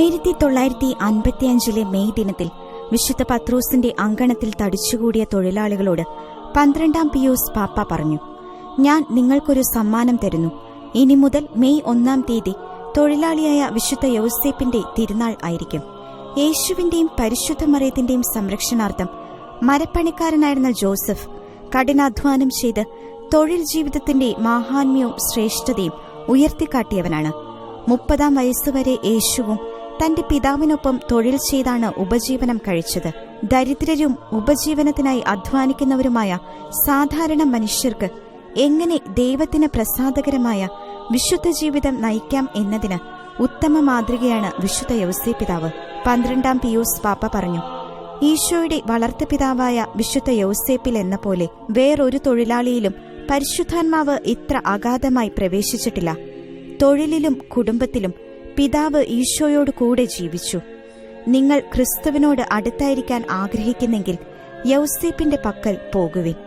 1955 May ദിനത്തിൽ വിശുദ്ധ പത്രോസിന്റെ അങ്കണത്തിൽ തടിച്ചുകൂടിയ തൊഴിലാളികളോട് 12-ാം പിയൂസ് പാപ്പ പറഞ്ഞു, ഞാൻ നിങ്ങൾക്കൊരു സമ്മാനം തരുന്നു. ഇനി മുതൽ മെയ് 1-ാം തീയതി തൊഴിലാളിയായ വിശുദ്ധ യൗസേപ്പിന്റെ തിരുനാൾ ആയിരിക്കും. യേശുവിന്റെയും പരിശുദ്ധ മറിയത്തിന്റെയും സംരക്ഷണാർത്ഥം മരപ്പണിക്കാരനായിരുന്ന ജോസഫ് കഠിനാധ്വാനം ചെയ്ത് തൊഴിൽ ജീവിതത്തിന്റെ മാഹാത്മ്യവും ശ്രേഷ്ഠതയും ഉയർത്തിക്കാട്ടിയവനാണ്. 30-ാം വയസ്സുവരെ യേശുവും തന്റെ പിതാവിനൊപ്പം തൊഴിൽ ചെയ്താണ് ഉപജീവനം കഴിച്ചത്. ദരിദ്രരും ഉപജീവനത്തിനായി അധ്വാനിക്കുന്നവരുമായ സാധാരണ മനുഷ്യർക്ക് എങ്ങനെ ദൈവത്തിന് പ്രസാദകരമായ വിശുദ്ധ ജീവിതം നയിക്കാം എന്നതിന് ഉത്തമ മാതൃകയാണ് വിശുദ്ധ യൗസേപ്പിതാവ്. 12-ാം പിയൂസ് പാപ്പ പറഞ്ഞു, ഈശോയുടെ വളർത്തുപിതാവായ വിശുദ്ധ യൗസേപ്പിൽ എന്ന പോലെ വേറൊരു തൊഴിലാളിയിലും പരിശുദ്ധാത്മാവ് ഇത്ര അഗാധമായി പ്രവേശിച്ചിട്ടില്ല. തൊഴിലിലും കുടുംബത്തിലും പിതാവ് ഈശോയോട് കൂടെ ജീവിച്ചു. നിങ്ങൾ ക്രിസ്തുവിനോട് അടുത്തായിരിക്കാൻ ആഗ്രഹിക്കുന്നെങ്കിൽ യൗസേപ്പിന്റെ പക്കൽ പോകുവിൻ.